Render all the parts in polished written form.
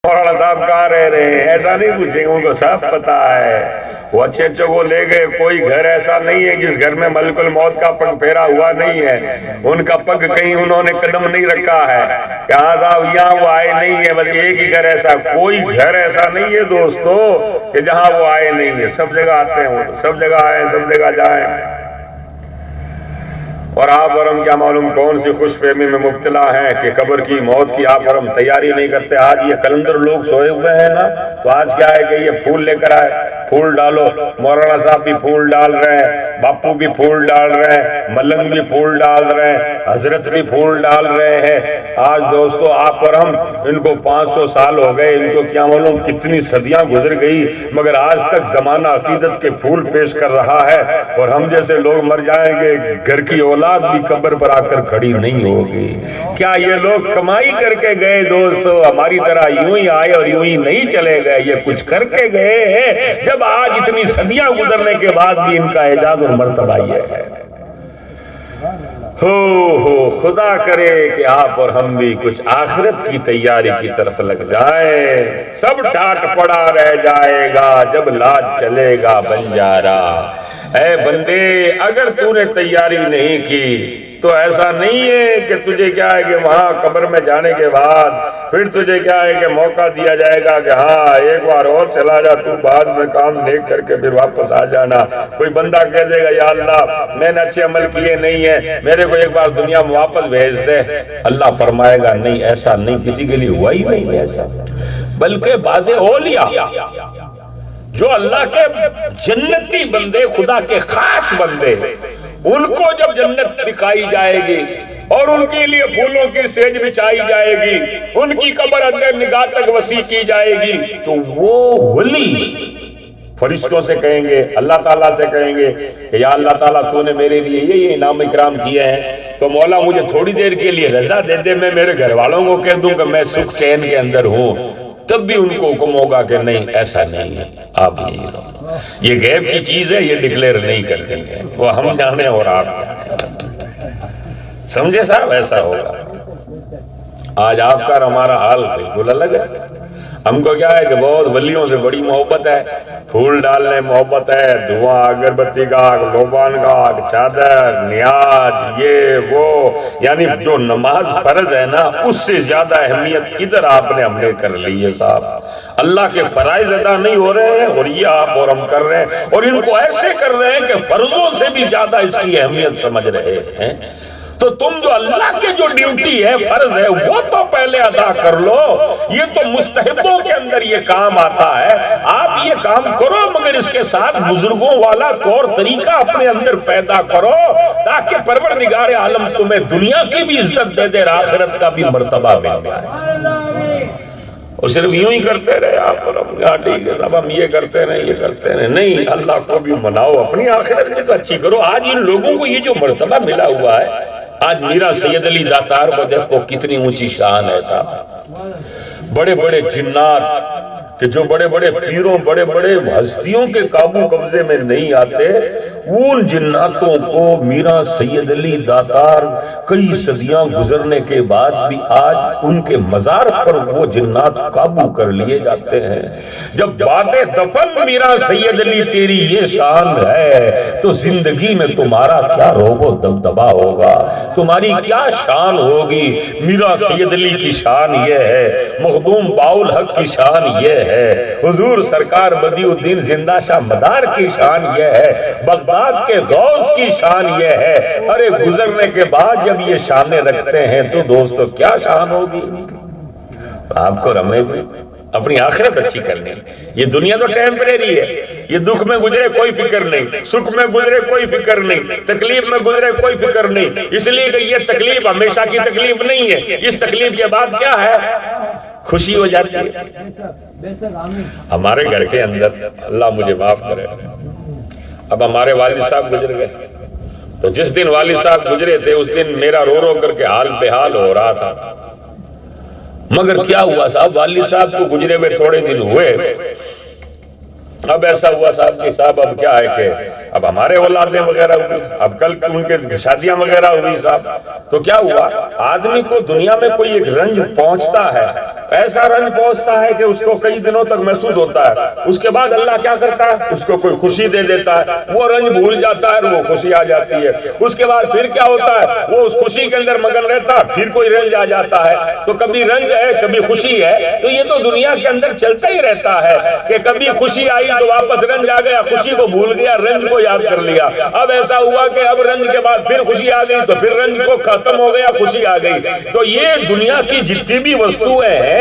مولانا صاحب کہاں رہ رہے ہیں ایسا نہیں پوچھیں گے، ان کو سب پتا ہے۔ وہ اچھے اچھے کو لے گئے، کوئی گھر ایسا نہیں ہے جس گھر میں ملک الموت کا پگ پھیرا ہوا نہیں ہے، ان کا پگ کہیں انہوں نے قدم نہیں رکھا ہے کہ ہاں صاحب یہاں وہ آئے نہیں ہے، بس ایک ہی گھر ایسا، کوئی گھر ایسا نہیں ہے دوستو کہ جہاں وہ آئے نہیں ہے، سب جگہ آتے ہیں، وہ سب جگہ آئے، سب جگہ جائیں۔ اور آپ اور ہم کیا معلوم کون سی خوش فہمی میں مبتلا ہیں کہ قبر کی موت کی آپ اور ہم تیاری نہیں کرتے۔ آج یہ کلندر لوگ سوئے ہوئے ہیں نا، تو آج کیا ہے کہ یہ پھول لے کر آئے، پھول ڈالو، مولانا صاحب بھی پھول ڈال رہے ہیں، باپو بھی پھول ڈال رہے ہیں، ملنگ بھی پھول ڈال رہے ہیں، حضرت بھی پھول ڈال رہے ہیں۔ آج دوستو آپ اور ہم، ان کو 500 سال ہو گئے، ان کو کیا معلوم کتنی صدیاں گزر گئی، مگر آج تک زمانہ عقیدت کے پھول پیش کر رہا ہے، اور ہم جیسے لوگ مر جائیں گے، گھر کی اولاد بھی قبر پر آ کر کھڑی نہیں ہوگی۔ کیا یہ لوگ کمائی کر کے گئے دوستو؟ ہماری طرح یوں ہی آئے اور یوں ہی نہیں چلے گئے، یہ کچھ کر کے گئے ہیں، جب آج اتنی صدیاں گزرنے کے بعد بھی ان کا اعجاز اور مرتبہ یہ ہے۔ ہو خدا کرے کہ آپ اور ہم بھی کچھ آخرت کی تیاری کی طرف لگ جائیں۔ سب ٹاٹ پڑا رہ جائے گا جب لاج چلے گا بنجارا۔ اے بندے اگر تو نے تیاری نہیں کی تو ایسا نہیں ہے کہ تجھے کیا ہے کہ وہاں قبر میں جانے کے بعد پھر تجھے کیا ہے کہ موقع دیا جائے گا کہ ہاں ایک بار اور چلا جا، تو بعد میں کام نیک کر کے پھر واپس آ جانا۔ کوئی بندہ کہہ دے گا یا اللہ میں نے اچھے عمل کیے نہیں ہیں، میرے کو ایک بار دنیا میں واپس بھیج دے۔ اللہ فرمائے گا نہیں، ایسا نہیں، کسی کے لیے ہوا ہی نہیں ایسا۔ بلکہ بعض اولیاء جو اللہ کے جنتی بندے، خدا کے خاص بندے، ان کو جب جنت دکھائی جائے گی اور ان کے لیے پھولوں کی سیج بچھائی جائے گی، ان کی قبر اندر نگاہ تک وسیع کی جائے گی، تو وہ ولی فرشتوں سے کہیں گے، اللہ تعالیٰ سے کہیں گے کہ یا اللہ تعالیٰ تو نے میرے لیے یہ انعام اکرام کیے ہیں، تو مولا مجھے تھوڑی دیر کے لیے رضا دے دے، میں میرے گھر والوں کو کہہ دوں کہ میں سکھ چین کے اندر ہوں۔ تب بھی ان کو حکم ہوگا کہ نہیں ایسا نہیں ہے، آپ یہ غیب کی چیز ہے، یہ ڈکلیئر نہیں کر دیں گے، وہ ہم جانے اور آپ جانے۔ سمجھے صاحب؟ ایسا ہوگا۔ آج آپ کا اور ہمارا حال بالکل الگ ہے۔ ہم کو کیا ہے کہ بہت ولیوں سے بڑی محبت ہے، پھول ڈالنے محبت ہے، دعا اگربتی کا، لوبان کا، چادر، نیاز، یہ وہ، یعنی جو نماز فرض ہے نا اس سے زیادہ اہمیت ادھر آپ نے ہم نے کر لی ہے صاحب۔ اللہ کے فرائض ادا نہیں ہو رہے ہیں اور یہ آپ اور ہم کر رہے ہیں، اور ان کو ایسے کر رہے ہیں کہ فرضوں سے بھی زیادہ اس کی اہمیت سمجھ رہے ہیں۔ تو تم جو اللہ کے جو ڈیوٹی ہے، فرض ہے، وہ تو پہلے ادا کر لو۔ یہ تو مستحبوں کے اندر یہ کام آتا ہے، آپ یہ کام کرو، مگر اس کے ساتھ بزرگوں والا طور طریقہ اپنے اندر پیدا کرو تاکہ پروردگار عالم تمہیں دنیا کی بھی عزت دے دے، آخرت کا بھی مرتبہ مل جائے۔ اور صرف یوں ہی کرتے رہے آپ اور ہم، ہاں ٹھیک ہے صاحب ہم یہ کرتے رہے یہ کرتے رہے، نہیں، اللہ کو بھی مناؤ، اپنی آخرت بھی تو اچھی کرو۔ آج ان لوگوں کو یہ جو مرتبہ ملا ہوا ہے، آج میرا سید علی داتار کو دیکھو کتنی اونچی شان ہے صاحب۔ بڑے بڑے جنات کہ جو بڑے بڑے پیروں، بڑے بڑے ہستیوں کے قابو قبضے میں نہیں آتے، ان جناتوں کو میرا سید علی داتار کئی صدیاں گزرنے کے بعد بھی آج ان کے مزار پر وہ جنات قابو کر لیے جاتے ہیں۔ جب بعد دفن میرا سید علی تیری یہ شان ہے تو زندگی میں تمہارا کیا روب و دبدبا ہوگا، تمہاری کیا شان ہوگی۔ میرا سید علی کی شان یہ ہے، مخدوم باؤل حق کی شان یہ ہے، حضور سرکار بدیع الدین زندہ شاہ مدار کی شان یہ ہے، بغداد کے غوث کی شان یہ ہے۔ ارے گزرنے کے بعد جب یہ شانیں رکھتے ہیں تو دوستو کیا شان ہوگی آپ کو۔ رمے بھی اپنی آخرت اچھی کرنی، یہ دنیا تو ٹیمپریری ہے، یہ دکھ میں گزرے کوئی فکر نہیں، سکھ میں گزرے کوئی فکر نہیں، تکلیف میں گزرے کوئی فکر نہیں، اس لیے کہ یہ تکلیف ہمیشہ کی تکلیف نہیں ہے، اس تکلیف کے بعد کیا ہے، خوشی ہو جاتی ہے۔ ہمارے گھر کے اندر، اللہ مجھے معاف کرے، اب ہمارے والد صاحب گزر گئے، تو جس دن والد صاحب گزرے تھے اس دن میرا رو رو کر کے حال بحال ہو رہا تھا۔ مگر کیا ہوا صاحب، والد صاحب کو گزرے ہوئے تھوڑے دن ہوئے، اب ایسا ہوا صاحب کہ صاحب اب کیا ہے کہ اب ہمارے اولادیں وغیرہ ہوئی، اب کل ان کے شادیاں وغیرہ ہوئی صاحب، تو کیا ہوا، آدمی کو دنیا میں کوئی ایک رنج پہنچتا ہے ایسا رنج پہنچتا ہے کہ اس کو کئی دنوں تک محسوس ہوتا ہے. اس کے بعد اللہ کیا کرتا ہے؟ اس کو کوئی خوشی دے دیتا ہے, وہ رنج بھول جاتا ہے, وہ خوشی آ جاتی ہے. اس کے بعد پھر کیا ہوتا ہے؟ وہ اس خوشی کے اندر مگن رہتا ہے, پھر کوئی رنج آ جاتا ہے. تو کبھی رنج ہے, کبھی خوشی ہے. تو یہ تو دنیا کے اندر چلتا ہی رہتا ہے کہ کبھی خوشی آئی تو واپس رنج آ گیا, خوشی کو بھول گیا, رنج کو یاد کر لیا. اب ایسا ہوا کہ اب رنج کے بعد پھر خوشی آ گئی, تو پھر رنج کو ختم ہو گیا, خوشی آ گئی. تو یہ دنیا کی جتنی بھی وستویں ہیں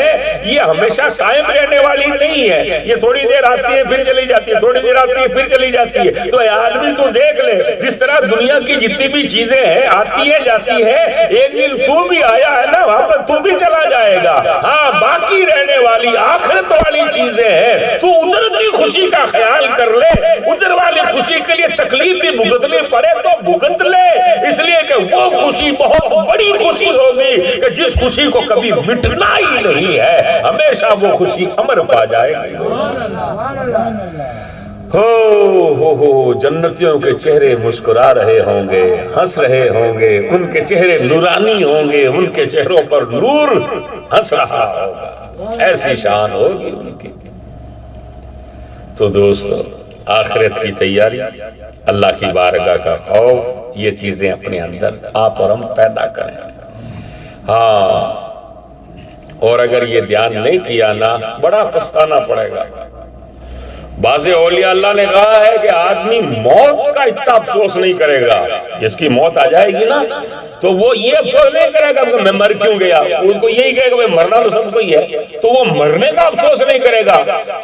یہ ہمیشہ قائم رہنے والی نہیں ہے. یہ تھوڑی دیر آتی ہے پھر چلی جاتی ہے, تھوڑی دیر آتی ہے پھر چلی جاتی ہے. تو آدمی تو دیکھ لے, جس طرح دنیا کی جتنی بھی چیزیں ہیں آتی ہے جاتی ہے, ایک دن تو بھی آیا ہے نا, وہاں پر تو بھی چلا جائے گا. ہاں, باقی رہنے والی آخرت والی چیزیں ہیں. تو ادھر کی خوشی کا خیال کر لے, ادھر والی خوشی کے لیے تکلیف بھی بھگتنی پڑے تو بھگت لے, اس لیے کہ وہ خوشی بہت بڑی خوشی ہوگی کہ جس خوشی کو کبھی مٹنا ہی نہیں ہے, ہمیشہ وہ خوشی امر پا جائے گی. ہو جنتیوں کے چہرے مسکرا رہے ہوں گے, ہنس رہے ہوں گے, ان کے چہرے نورانی ہوں گے, ان کے چہروں پر نور ہنس رہا ہوگا, ایسی شان ہوگی ان کی. تو دوستو, آخرت کی تیاری, اللہ کی بارگاہ کا خوف, یہ چیزیں اپنے اندر آپ اور ہم پیدا کریں. ہاں, اور اگر یہ دھیان نہیں کیا نا, بڑا پچھتانا پڑے گا. بعض اولیاء اللہ نے کہا ہے کہ آدمی موت کا اتنا افسوس نہیں کرے گا, جس کی موت آ جائے گی نا تو وہ یہ افسوس نہیں کرے گا کہ میں مر کیوں گیا, اس کو یہی کہے گا میں مرنا تو سب کو ہی ہے, تو وہ مرنے کا افسوس نہیں کرے گا.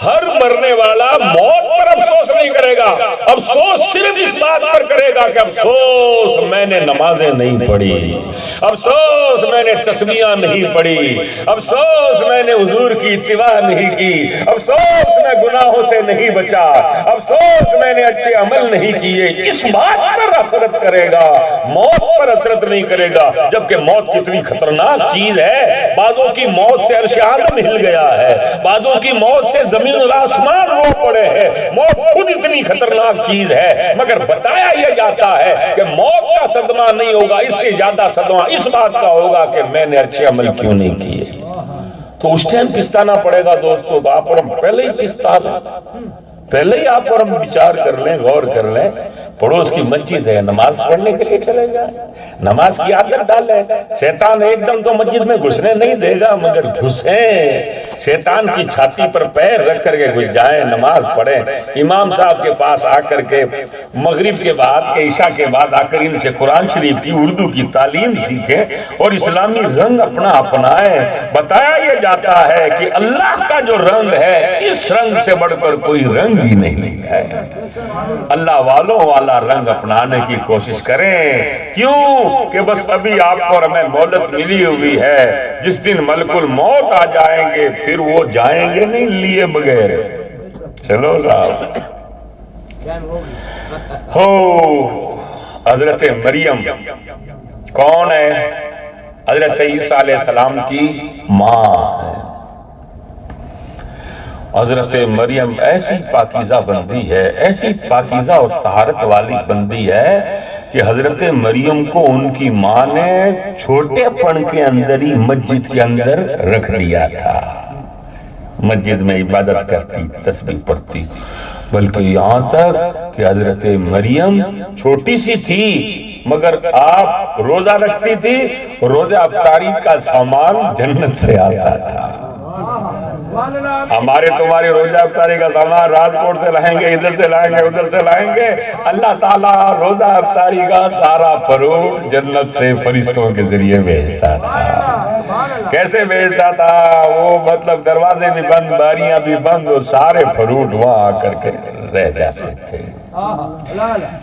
ہر مرنے والا موت پر افسوس نہیں کرے گا, افسوس صرف اس بات پر کرے گا کہ افسوس میں نے نمازیں نہیں پڑھی, افسوس میں نے تسبیحاں نہیں پڑھی, افسوس میں نے حضور کی اتباع نہیں کی, افسوس میں گناہوں سے نہیں بچا, افسوس میں نے اچھے عمل نہیں کیے. اس بات پر حسرت کرے گا, موت پر حسرت نہیں کرے گا. جبکہ موت کتنی خطرناک چیز ہے, بعضوں کی موت سے عرش اعظم ہل گیا ہے, بعضوں کی موت سے زمین و آسمان رو پڑے ہیں. موت خود اتنی خطرناک چیز ہے, مگر بتایا یہ جاتا ہے کہ موت کا صدمہ نہیں ہوگا, اس سے زیادہ صدمہ اس بات کا ہوگا کہ میں نے اچھے عمل کیوں نہیں کیے. تو اس ٹائم پچھتانا پڑے گا دوستو. تو آپ اور ہم پہلے ہی پچھتانا, پہلے ہی آپ اور ہم وچار کر لیں, غور کر لیں. پڑوس کی مسجد ہے, نماز پڑھنے کے لیے چلے جائیں, نماز کی عادت ڈالیں. شیطان ایک دم تو مسجد میں گھسنے نہیں دے گا, مگر گھسیں, شیطان کی چھاتی پر پیر رکھ کر کے گھس جائیں, نماز پڑھیں. امام صاحب کے پاس آ کر کے مغرب کے بعد کے عشاء کے بعد آ کر ان سے قرآن شریف کی اردو کی تعلیم سیکھیں اور اسلامی رنگ اپنا اپنائیں. بتایا یہ جاتا ہے کہ اللہ کا جو رنگ ہے اس رنگ سے بڑھ کر کوئی رنگ ہی نہیں ہے. اللہ والوں والا رنگ اپنانے کی کوشش کریں. کیوں کہ بس ابھی آپ کو اور ہمیں مہلت ملی ہوئی ہے, جس دن ملک الموت آ جائیں گے پھر وہ جائیں گے نہیں لیے بغیر. چلو صاحب. ہو حضرت مریم کون ہے؟ حضرت عیسیٰ علیہ السلام کی ماں ہے. حضرت مریم ایسی پاکیزہ بندی ہے, ایسی پاکیزہ اور طہارت والی بندی ہے کہ حضرت مریم کو ان کی ماں نے چھوٹے پن کے اندر ہی مسجد کے اندر رکھ دیا تھا. مسجد میں عبادت کرتی, تسبیح پڑھتی, بلکہ یہاں تک کہ حضرت مریم چھوٹی سی تھی مگر آپ روزہ رکھتی تھی, روزہ افطاری کا سامان جنت سے آتا تھا. ہمارے تمہارے روزہ افطاری کا سامان راجکوٹ سے لائیں گے, ادھر سے لائیں گے, ادھر سے لائیں گے. اللہ تعالیٰ روزہ افطاری کا سارا فروغ جنت سے فرشتوں کے ذریعے بھیجتا تھا. کیسے بھیجتا تھا؟ وہ مطلب دروازے بھی بند, باریاں بھی بند, اور سارے فروٹ وہاں آ کر کے رہ جاتے تھے.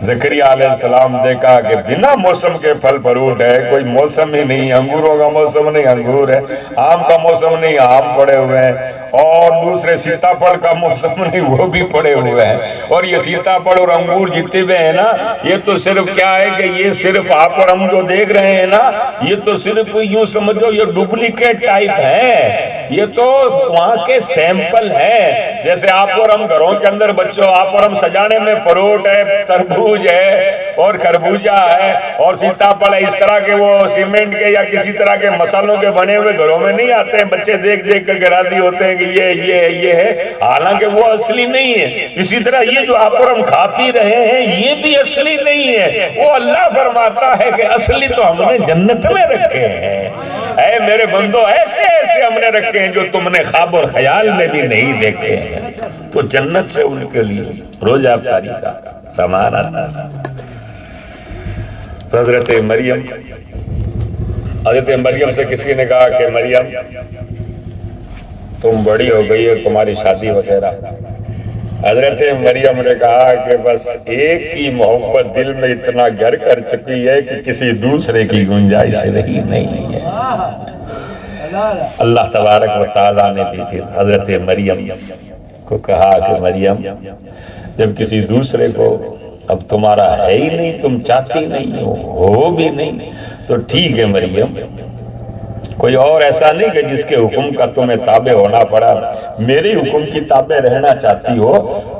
زکریا علیہ السلام دیکھا کہ بنا موسم کے پھل فروٹ ہے, کوئی موسم ہی نہیں, انگوروں کا موسم نہیں انگور ہے, آم کا موسم نہیں آم پڑے ہوئے ہیں, اور دوسرے سیتا پھل کا موسم نہیں وہ بھی پڑے ہوئے ہیں. اور یہ سیتا پھل اور انگور جتنے بھی ہیں نا, یہ تو صرف کیا ہے کہ یہ صرف آپ اور ہم جو دیکھ رہے ہیں نا, یہ تو صرف یوں سمجھو یہ ڈپلیکیٹ ٹائپ ہے, یہ تو وہاں کے سیمپل ہیں. جیسے آپ اور ہم گھروں کے اندر بچوں آپ اور ہم سجانے میں فروٹ ہے, تربوز ہے, اور خربوزہ ہے اور سیتاپھل ہے، اس طرح کے وہ سیمنٹ کے یا کسی طرح کے مسالوں کے بنے ہوئے گھروں میں نہیں آتے ہیں، بچے دیکھ دیکھ کر راضی ہوتے ہیں کہ یہ ہے، حالانکہ وہ اصلی نہیں ہے۔ اسی طرح یہ جو آپ اور ہم کھا پی رہے ہیں یہ بھی اصلی نہیں ہے، وہ اللہ فرماتا ہے کہ اصلی تو ہم نے جنت میں رکھے ہیں۔ اے میرے بندو، ایسے ایسے ہم نے رکھے ہیں جو تم نے خواب اور خیال میں بھی نہیں دیکھے ہیں، تو جنت سے ان کے لیے روز افطاری کا سامان آتا ہے۔ حضرت مریم سے کسی نے کہا کہ مریم تم بڑی ہو گئی ہے، تمہاری شادی وغیرہ۔ حضرت مریم نے کہا کہ بس ایک کی محبت دل میں اتنا گھر کر چکی ہے کہ کسی دوسرے کی گنجائش رہی نہیں ہے۔ اللہ تبارک و تعالیٰ نے بھی پھر حضرت مریم کو کہا کہ مریم جب کسی دوسرے کو اب تمہارا ہے ہی نہیں، تم چاہتی نہیں ہو بھی نہیں، تو ٹھیک ہے مریم، کوئی اور ایسا نہیں کہ جس کے حکم کا تمہیں تابع ہونا پڑا، میرے حکم کی تابع رہنا چاہتی ہو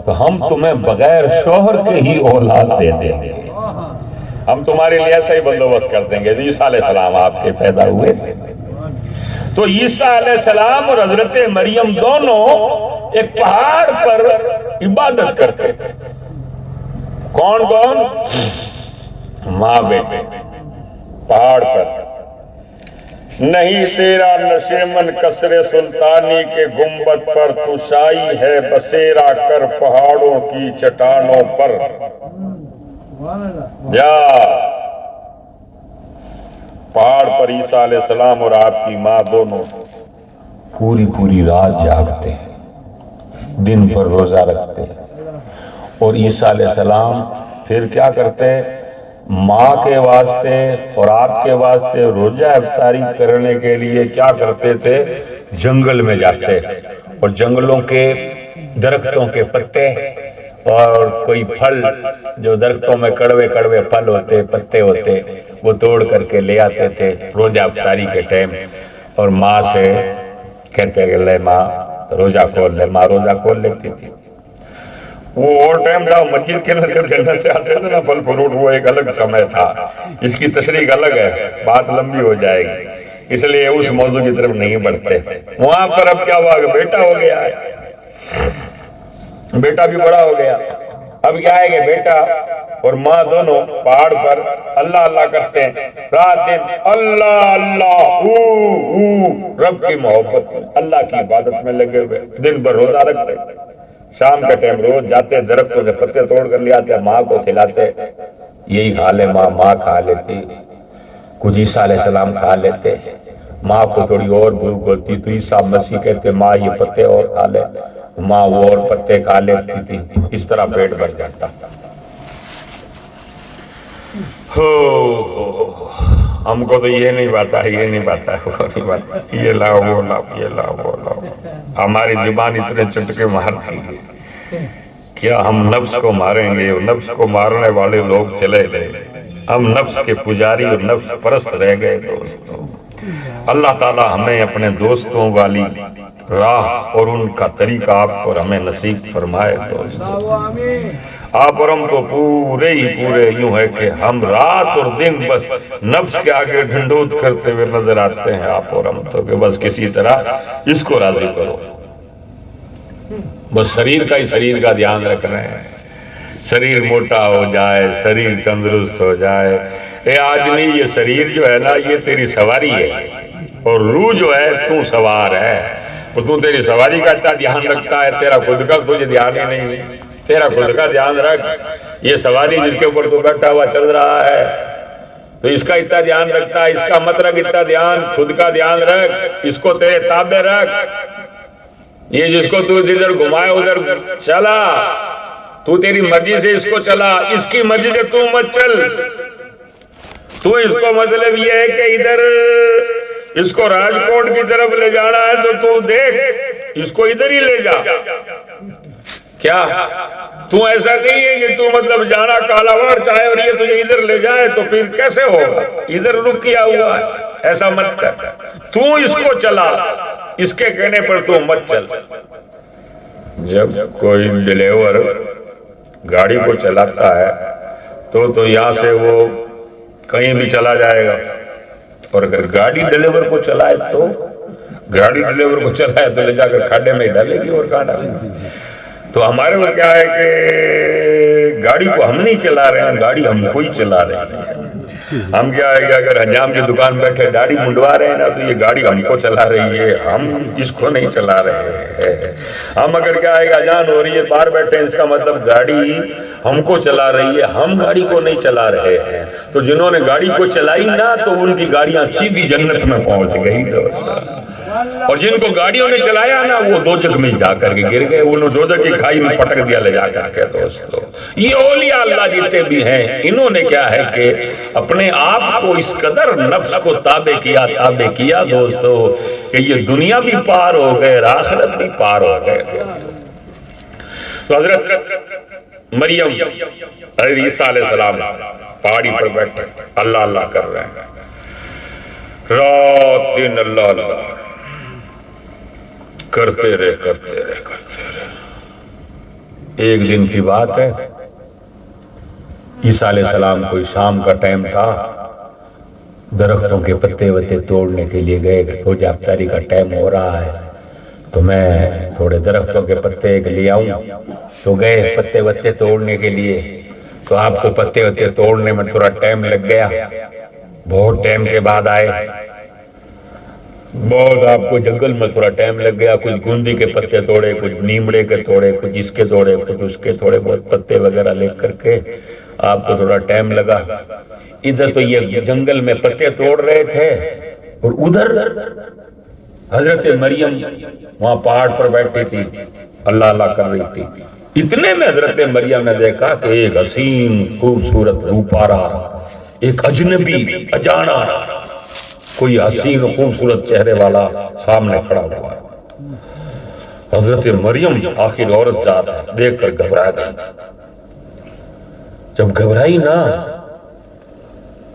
تو ہم تمہیں بغیر شوہر کے ہی اولاد دے دیں گے، ہم تمہارے لیے ایسا ہی بندوبست کر دیں گے۔ عیسیٰ علیہ السلام آپ کے پیدا ہوئے تھے، تو عیسیٰ علیہ السلام اور حضرت مریم دونوں ایک پہاڑ پر عبادت کرتے تھے۔ کون کون؟ ماں بیٹے پہاڑ پر۔ نہیں تیرا نشیمن کسر سلطانی کے گنبد پر، تو شائی ہے بسیرا کر پہاڑوں کی چٹانوں پر۔ جا پہاڑ پر عیسیٰ علیہ السلام اور آپ کی ماں دونوں پوری رات جاگتے ہیں، دن بھر روزہ رکھتے ہیں، اور عیسیٰ علیہ السلام پھر کیا کرتے؟ ماں کے واسطے اور آپ کے واسطے روزہ افطاری کرنے کے لیے کیا کرتے تھے؟ جنگل میں جاتے اور جنگلوں کے درختوں کے پتے اور کوئی پھل جو درختوں میں کڑوے پھل ہوتے، پتے ہوتے، وہ توڑ کر کے لے آتے تھے روزہ افطاری کے ٹائم، اور ماں سے کہتے کہ لے ماں روزہ کھول لے، ماں روزہ کھول لیتی تھی۔ وہ اور ٹائم تھا، مسجد کے اندر جب جنت سے آتے تھے نا پھل فروٹ، وہ ایک الگ سمے تھا، اس کی تشریح الگ ہے، بات لمبی ہو جائے گی، اس لیے اس موضوع کی طرف نہیں بڑھتے۔ وہاں پر اب کیا ہوا کہ بیٹا ہو گیا ہے، بیٹا بھی بڑا ہو گیا، اب کیا ہے کہ بیٹا اور ماں دونوں پہاڑ پر اللہ اللہ کرتے ہیں، رات دن اللہ اللہ رب کی محبت میں، اللہ کی عبادت میں لگے ہوئے، دن بھر روزہ رکھتے، شام کا ٹائم روز جاتے درختوں کے پتے توڑ کر لے آتے، ماں کو کھلاتے، یہی حال ہے ماں کھا لیتی، کچھ عیسیٰ علیہ السلام کھا لیتے، ماں کو تھوڑی اور بھوک ہوتی تو عیسیٰ مسیح کہتے ماں یہ پتے اور کھا لے، ماں وہ اور پتے کھا لیتی تھی، اس طرح پیٹ بھر جاتا۔ ہم کو تو یہ نہیں پاتا، وہ نہیں پاتا، یہ لاؤ وہ لاؤ، یہ لاؤ وہ لاؤ، ہماری زبان اتنے چٹکے مارتی ہے، کیا ہم نفس کو ماریں گے؟ نفس کو مارنے والے لوگ چلے گئے، ہم نفس کے پجاری اور نفس پرست رہ گئے۔ دوستوں اللہ تعالی ہمیں اپنے دوستوں والی راہ اور ان کا طریقہ آپ اور ہمیں نصیب فرمائے۔ دوستوں آپ اور ہم تو پورے یوں ہے کہ ہم رات اور دن بس نفس کے آگے ڈھنڈوت کرتے ہوئے نظر آتے ہیں، آپ اور ہم تو کہ بس کسی طرح اس کو راضی کرو، بس شریر کا دھیان رکھ رہے ہیں، شریر موٹا ہو جائے، شریر تندرست ہو جائے۔ اے آدمی یہ شریر جو ہے نا یہ تیری سواری ہے، اور روح جو ہے تو سوار ہے، اور تو تیری سواری کا اتنا دھیان رکھتا ہے، تیرا خود کا تجھے دھیان ہی نہیں ہے، تیرا خود کا دھیان رکھ، یہ سواری جس کے اوپر تو بیٹھا ہوا چل رہا ہے تو اس کا اتنا دھیان رکھتا ہے، اس کا مت رکھ اتنا دھیان، خود کا دھیان رکھ، اس کو تیرے تابع رکھ، یہ جس کو تو ادھر گھمائے ادھر چلا، تو تیری مرضی سے اس کو چلا، اس کی مرضی سے تو مت چل، تو اس کو مطلب یہ ہے کہ ادھر اس کو راجکوٹ کی طرف لے جانا ہے تو دیکھ اس کو ادھر ہی لے جا، کیا تو ایسا نہیں ہے کہ تو مطلب جانا کالاواڑ چاہے اور یہ تجھے ادھر لے جائے تو پھر کیسے ہوگا، ادھر رک کیا ہوا ہے، ایسا مت کر، تو اس کو چلا، اس کے کہنے پر تو مت چل۔ جب کوئی ڈرائیور گاڑی کو چلاتا ہے تو یہاں سے وہ کہیں بھی چلا جائے گا، اور اگر گاڑی ڈلیور کو چلائے تو لے جا کر کھڈے میں ڈالے گی، اور کہاں ڈالے گی؟ تو ہمارے وہ کیا ہے کہ گاڑی کو ہم نہیں چلا رہے ہیں، گاڑی ہم کو ہی چلا رہے ہیں۔ ہم کیا ہے کہ اگر حجام کی دکان بیٹھے داڑھی منڈوا رہے ہیں نا، تو یہ گاڑی ہم کو چلا رہی ہے، ہم اس کو نہیں چلا رہے ہیں۔ ہم اگر کیا ہے کہ اذان ہو رہی ہے باہر بیٹھے ہیں، اس کا مطلب گاڑی ہم کو چلا رہی ہے، ہم گاڑی کو نہیں چلا رہے ہیں۔ تو جنہوں نے گاڑی کو چلائی نا، تو ان کی گاڑیاں سیدھی جنت میں پہنچ گئی دوست، اور جن کو گاڑیوں نے چلایا نا، وہ دوزخ میں جا کر کے گر گئے، انہوں دوزخ کی کھائی میں پٹک دیا لے جا کر کے۔ دوستو یہ اولیاء اللہ جتنے بھی ہیں، انہوں نے کیا ہے کہ اپنے آپ کو اس قدر نفس کو تابع کیا دوستو، کہ یہ دنیا بھی پار ہو گئے، آخرت بھی پار ہو گئے۔ تو حضرت مریم حضرت عیسیٰ علیہ السلام پہاڑی پر بیٹھے اللہ اللہ کر رہے ہیں، رات دن اللہ اللہ کرتے رہے۔ ایک دن کی بات ہے، عیسیٰ علیہ السلام کوئی شام کا ٹائم تھا، درختوں کے پتے وتے توڑنے کے لیے گئے کہ روزہ افطاری کا ٹائم ہو رہا ہے، تو میں تھوڑے درختوں کے پتے لے آؤں۔ تو گئے پتے وتے توڑنے کے لیے، تو آپ کو پتے وتے توڑنے میں تھوڑا ٹائم لگ گیا، بہت ٹائم کے بعد آئے، بہت آپ کو جنگل میں تھوڑا ٹائم لگ گیا، کچھ گندی کے پتے توڑے، کچھ نیمڑے کے توڑے، کچھ اس کے توڑے، کچھ اس کے تھوڑے بہت پتے وغیرہ لے کر کے آپ کو تھوڑا ٹائم لگا۔ ادھر تو یہ جنگل میں پتے توڑ رہے تھے، اور ادھر حضرت مریم وہاں پہاڑ پر بیٹھی تھی، اللہ اللہ کر رہی تھی۔ اتنے میں حضرت مریم نے دیکھا کہ ایک حسین خوبصورت روپارا، ایک اجنبی اجانا کوئی حسین خوبصورت چہرے والا سامنے کھڑا ہوا ہے۔ حضرت مریم آخر عورت ذات ہے، دیکھ کر گھبرا گئی۔ جب گھبرائی نا،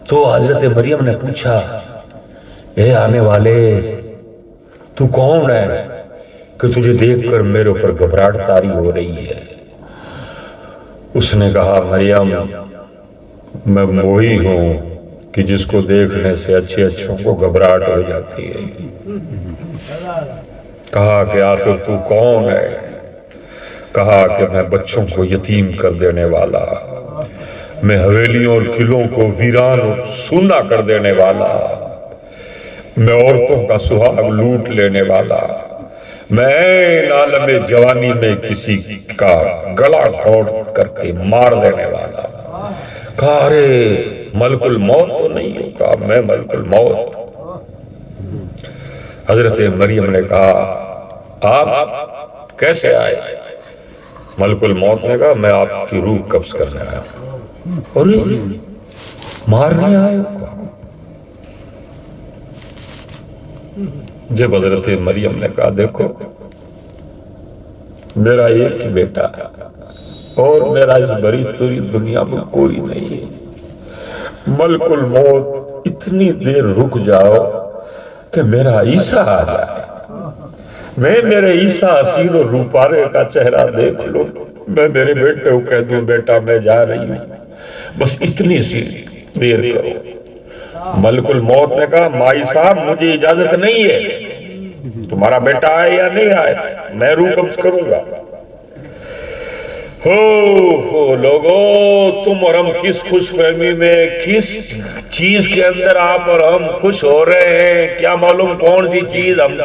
تو حضرت مریم نے پوچھا، اے آنے والے، تو کون ہے کہ تجھے دیکھ کر میرے اوپر گھبراہٹ طاری ہو رہی ہے؟ اس نے کہا، مریم میں وہی ہوں کہ جس کو دیکھنے سے اچھوں کو گھبراہٹ ہو جاتی ہے۔ کہا کہ آخر تو کون ہے؟ کہا کہ میں بچوں کو یتیم کر دینے والا، میں حویلیوں اور قلعوں کو ویران اور سونا کر دینے والا، میں عورتوں کا سہاگ لوٹ لینے والا، میں عالم جوانی میں کسی کا گلا گھونٹ کر کے مار دینے والا۔ کہا ارے ملک الموت تو نہیں ہوگا؟ میں ملک الموت۔ حضرت مریم نے کہا، آپ کیسے آئے؟ ملک الموت نے کہا، میں آپ کی روح قبض کرنے آیا ہوں۔ ارے مارنے آئے ہو؟ جب حضرت مریم نے کہا، دیکھو میرا ایک ہی بیٹا ہے، اور میرا اس بڑی توری دنیا میں کوئی نہیں ہے، ملک الموت اتنی دیر رک جاؤ کہ میرا عیسیٰ آ جائے، میں میرے عیسیٰ حسین و روپارے کا چہرہ دیکھ لوں، میں میرے بیٹے کو کہہ دوں بیٹا میں جا رہی ہوں، بس اتنی سی دیر کرو۔ ملک الموت نے کہا، مائی صاحب مجھے اجازت نہیں ہے، تمہارا بیٹا آئے یا نہیں آئے، میں روح قبض کروں گا۔ ہو لوگو، تم اور ہم کس خوش فہمی میں، کس چیز کے اندر آپ اور ہم خوش ہو رہے ہیں، کیا معلوم کون سی چیز ہم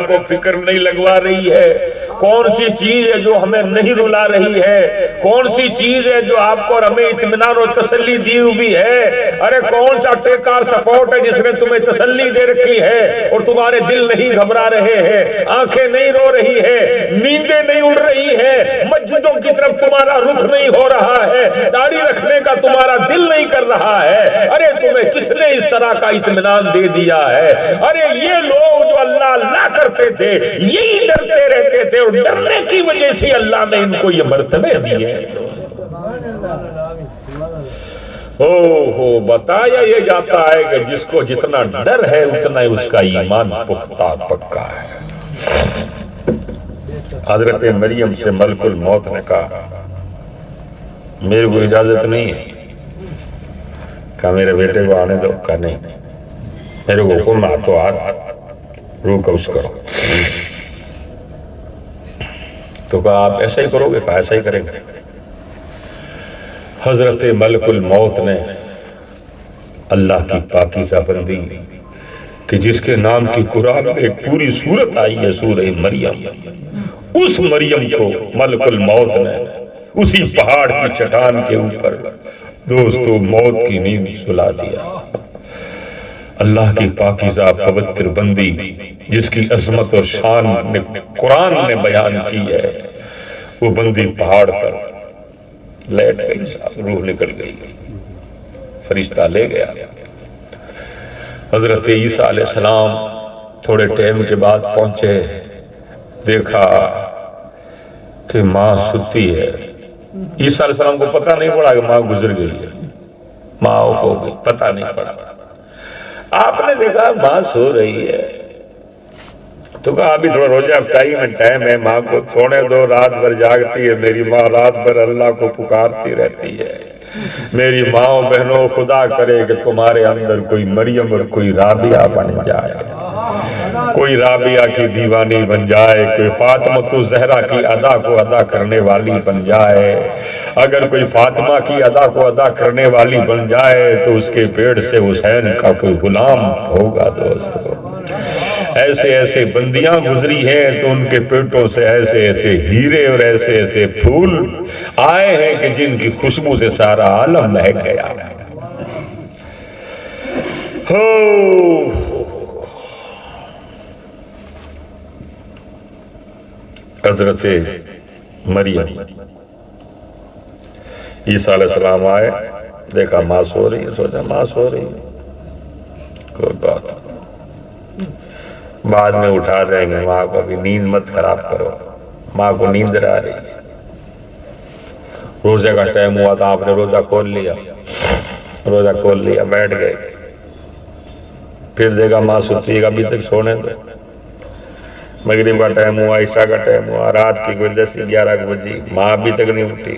کو فکر نہیں لگوا رہی ہے، کون سی چیز ہے جو ہمیں نہیں رلا رہی ہے، کون سی چیز ہے جو آپ کو اور ہمیں اطمینان اور تسلی دی ہوئی ہے۔ ارے کون سا ٹیکار سپورٹ ہے جس نے تمہیں تسلی دے رکھی ہے، اور تمہارے دل نہیں گھبرا رہے ہیں، آنکھیں نہیں رو رہی ہے، نیندیں نہیں اڑ رہی ہے، مسجدوں کی طرف تمہارا رخ نہیں ہو رہا ہے، داڑھی رکھنے کا تمہارا دل نہیں کر رہا ہے۔ ارے تمہیں کس نے اس طرح کا اطمینان دے دیا ہے؟ ارے یہ لوگ جو اللہ اللہ کرتے تھے، یہی ڈرتے رہتے تھے، اور ڈرنے کی وجہ سے اللہ نے ان کو یہ مرتبے دیے۔ بتایا یہ جاتا ہے کہ جس کو جتنا ڈر ہے اتنا ہی اس کا ایمان پختہ پکا ہے۔ حضرت مریم سے ملک الموت نے کہا، میرے کو اجازت نہیں ہے، کہا میرے بیٹے کو آنے دو، کہا نہیں، میرے کو حکم ہاتھوں ہاتھ روح قبض کرو۔ تو کہا آپ ایسا ہی کرو گے؟ کہا ایسا ہی کریں گے۔ حضرت ملک الموت نے اللہ کی پاکیزہ بندی کہ جس کے نام کی قرآن میں ایک پوری سورت آئی ہے، سورہ مریم، اس مریم کو ملک الموت نے اسی پہاڑ کی چٹان کے اوپر دوستو موت کی نیند سلا دیا۔ اللہ کی پاکیزہ پوتر بندی جس کی عظمت اور شان نے قرآن نے بیان کی ہے، وہ بندی پہاڑ پر لیٹ گئی، روح نکل گئی، فرشتہ لے گیا۔ حضرت عیسیٰ علیہ السلام تھوڑے ٹائم کے بعد پہنچے، دیکھا کہ ماں ستی ہے۔ عیسیٰ علیہ السلام کو پتہ نہیں پڑا کہ ماں گزر گئی ہے، ماں آف ہو گئی، پتہ نہیں پڑا۔ آپ نے دیکھا ماں سو رہی ہے تو کہا ابھی تھوڑا روزہ افطاری میں ٹائم ہے، ماں کو سونے دو، رات بھر جاگتی ہے میری ماں، رات بھر اللہ کو پکارتی رہتی ہے۔ میری ماں بہنوں، خدا کرے کہ تمہارے اندر کوئی مریم اور کوئی رابعہ بن جائے، کوئی رابعہ کی دیوانی بن جائے، کوئی فاطمہ زہرا کی ادا کو ادا کرنے والی بن جائے۔ اگر کوئی فاطمہ کی ادا کو ادا کرنے والی بن جائے تو اس کے پیٹ سے حسین کا کوئی غلام ہوگا۔ دوستو ایسے ایسے بندیاں گزری ہیں تو ان کے پیٹوں سے ایسے ایسے ہیرے اور ایسے ایسے پھول آئے ہیں کہ جن کی خوشبو سے سارا عالم مہک گیا۔ حضرت مریم، عیسیٰ علیہ السلام آئے، دیکھا ماں سو رہی ہے، سوچا ماں سو رہی ہے، کوئی بات بعد میں اٹھا دیں گے ماں کو، ابھی نیند مت خراب کرو، ماں کو نیند آ رہی ہے۔ روزے کا ٹائم ہوا تھا، آپ نے روزہ کھول لیا، روزہ کھول لیا، بیٹھ گئے، پھر دیکھا ماں ستی ہے، ابھی تک سونے دو۔ مغرب کا ٹائم ہوا، عشاء کا ٹائم ہوا، رات کی کوئی 10-11 بجی، ماں ابھی تک نہیں اٹھی۔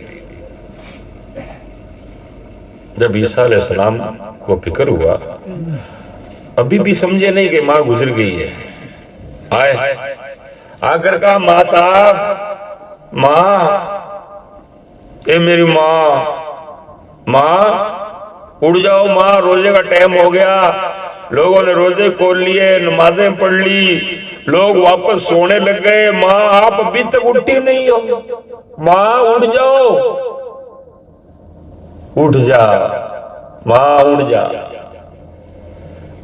جب عیسیٰ علیہ السلام کو فکر ہوا، ابھی بھی سمجھے نہیں کہ ماں گزر گئی ہے، آئے آ کر کہا ماں صاحب، ماں، اے میری ماں، ماں اٹھ جاؤ، ماں روزے کا ٹائم ہو گیا، لوگوں نے روزے کھول لیے، نمازیں پڑھ لی، لوگ واپس سونے لگ گئے، ماں آپ ابھی تک اٹھی نہیں ہو، ماں اٹھ جاؤ، اٹھ جا ماں، اٹھ جا۔